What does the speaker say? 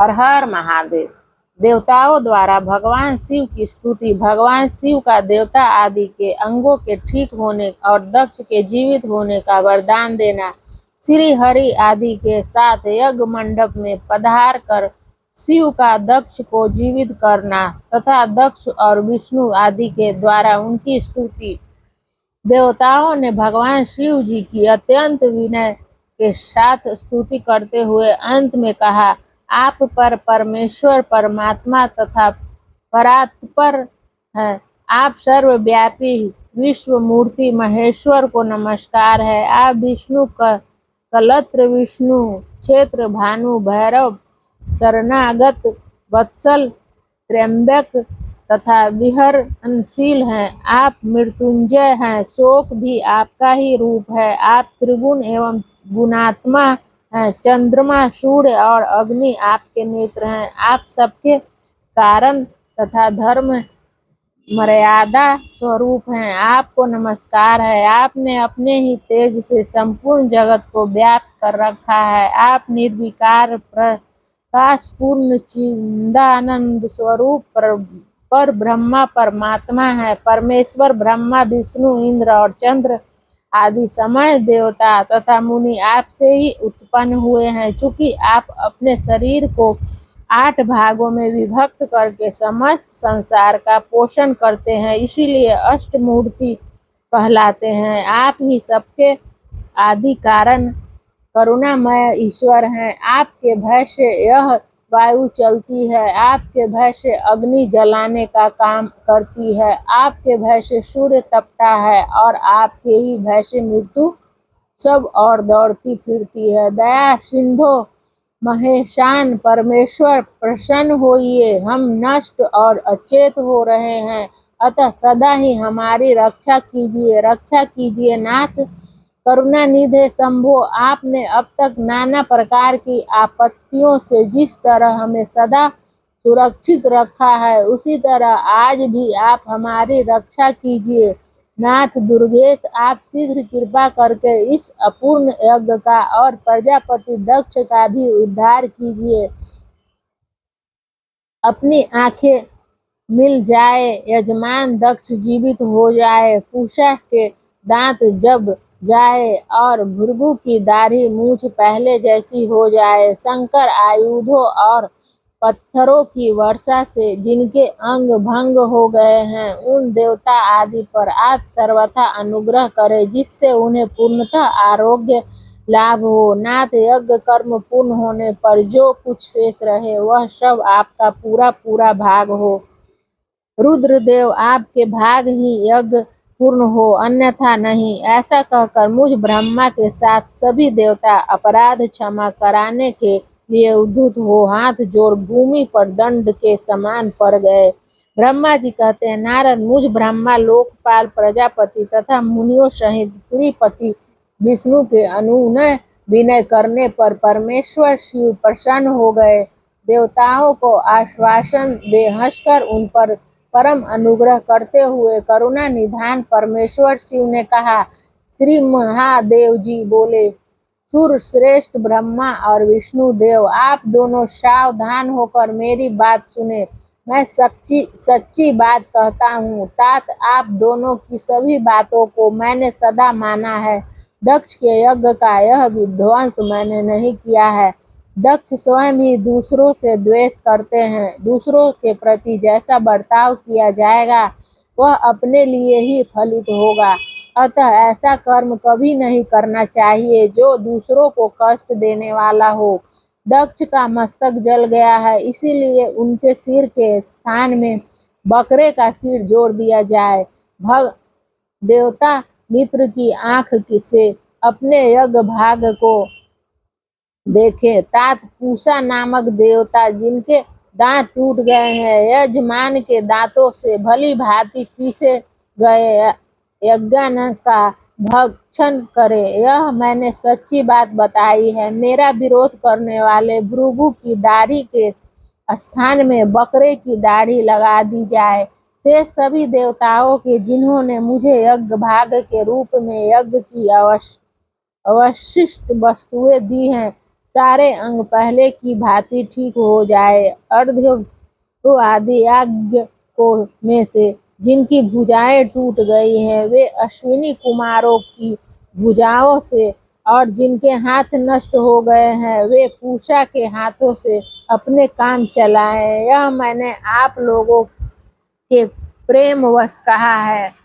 हर हर महादेव। देवताओं द्वारा भगवान शिव की स्तुति। भगवान शिव का देवता आदि के अंगों के ठीक होने और दक्ष के जीवित होने का वरदान देना। श्री हरि आदि के साथ यज्ञ मंडप में पधार कर शिव का दक्ष को जीवित करना तथा दक्ष और विष्णु आदि के द्वारा उनकी स्तुति। देवताओं ने भगवान शिव जी की अत्यंत विनय के साथ स्तुति करते हुए अंत में कहा, आप पर परमेश्वर परमात्मा तथा परात्पर है। आप सर्वव्यापी विश्व मूर्ति महेश्वर को नमस्कार है। आप विष्णु कलत्र विष्णु क्षेत्र भानु भैरव शरणागत वत्सल त्र्यंबक तथा विहरणशील हैं। आप मृत्युंजय हैं। शोक भी आपका ही रूप है। आप त्रिगुण एवं गुणात्मा हैं। चंद्रमा सूर्य और अग्नि आपके नेत्र हैं। आप सबके कारण तथा धर्म मर्यादा स्वरूप हैं। आपको नमस्कार है। आपने अपने ही तेज से संपूर्ण जगत को व्याप्त कर रखा है। आप निर्विकार प्रकाश पूर्ण चिदानंद स्वरूप पर ब्रह्मा परमात्मा है। परमेश्वर ब्रह्मा विष्णु इंद्र और चंद्र आदि समय देवता तथा मुनि आपसे ही उत्पन्न हुए हैं। चूंकि आप अपने शरीर को 8 भागों में विभक्त करके समस्त संसार का पोषण करते हैं, इसीलिए अष्टमूर्ति कहलाते हैं। आप ही सबके आदि कारण करुणामय ईश्वर हैं। आपके भय से यह वायु चलती है। आपके भय से अग्नि जलाने का काम करती है। आपके भय से सूर्य तपता है और आपके ही भय से मृत्यु सब और दौड़ती फिरती है। दया सिंधु महेशान परमेश्वर प्रसन्न होइए। हम नष्ट और अचेत हो रहे हैं, अतः सदा ही हमारी रक्षा कीजिए। रक्षा कीजिए नाथ करुणानिधे शंभो। आपने अब तक नाना प्रकार की आपत्तियों से जिस तरह हमें सदा सुरक्षित रखा है, उसी तरह आज भी आप हमारी रक्षा कीजिए। नाथ दुर्गेश, आप शीघ्र कृपा करके इस अपूर्ण यज्ञ का और प्रजापति दक्ष का भी उद्धार कीजिए। अपनी आंखें मिल जाए, यजमान दक्ष जीवित हो जाए, पूषा के दांत जब जाए और भृगु की दाढ़ी मूछ पहले जैसी हो जाए। शंकर आयुधों और पत्थरों की वर्षा से जिनके अंग भंग हो गए हैं, उन देवता आदि पर आप सर्वथा अनुग्रह करें, जिससे उन्हें पूर्णतः आरोग्य लाभ हो। नाथ यज्ञ कर्म पूर्ण होने पर जो कुछ शेष रहे, वह सब आपका पूरा पूरा भाग हो। रुद्रदेव, आपके भाग ही यज्ञ पूर्ण हो, अन्यथा नहीं। ऐसा कहकर मुझ ब्रह्मा के साथ सभी देवता अपराध क्षमा कराने के लिए उद्धत हो हाथ जोड़ भूमि पर दंड के समान पड़ गए। ब्रह्मा जी कहते हैं, नारद, मुझ ब्रह्मा लोकपाल प्रजापति तथा मुनियों सहित श्रीपति विष्णु के अनुनय विनय करने पर परमेश्वर शिव प्रसन्न हो गए। देवताओं को आश्वासन दे हंसकर उन पर परम अनुग्रह करते हुए करुणा निधान परमेश्वर शिव ने कहा। श्री महादेव जी बोले, सुर श्रेष्ठ ब्रह्मा और विष्णु देव, आप दोनों सावधान होकर मेरी बात सुने। मैं सच्ची बात कहता हूँ। तात आप दोनों की सभी बातों को मैंने सदा माना है। दक्ष के यज्ञ का यह विध्वंस मैंने नहीं किया है। दक्ष स्वयं ही दूसरों से द्वेष करते हैं। दूसरों के प्रति जैसा बर्ताव किया जाएगा, वह अपने लिए ही फलित होगा। अतः ऐसा कर्म कभी नहीं करना चाहिए जो दूसरों को कष्ट देने वाला हो। दक्ष का मस्तक जल गया है, इसीलिए उनके सिर के स्थान में बकरे का सिर जोड़ दिया जाए। देवता मित्र की आंख से अपने यज्ञ भाग को देखे। तात पूषा नामक देवता, जिनके दांत टूट गए हैं, यजमान के दांतों से भली भांति पीसे गए यज्ञान्न का भक्षण करे। यह मैंने सच्ची बात बताई है। मेरा विरोध करने वाले भृगु की दाढ़ी के स्थान में बकरे की दाढ़ी लगा दी जाए। से सभी देवताओं के जिन्होंने मुझे यज्ञ भाग के रूप में यज्ञ की अवशिष्ट वस्तुएं दी हैं, सारे अंग पहले की भांति ठीक हो जाए। अर्ध आदि याज्ञ को में से जिनकी भुजाएं टूट गई हैं वे अश्विनी कुमारों की भुजाओं से, और जिनके हाथ नष्ट हो गए हैं वे पूषा के हाथों से अपने काम चलाएं। यह मैंने आप लोगों के प्रेमवश कहा है।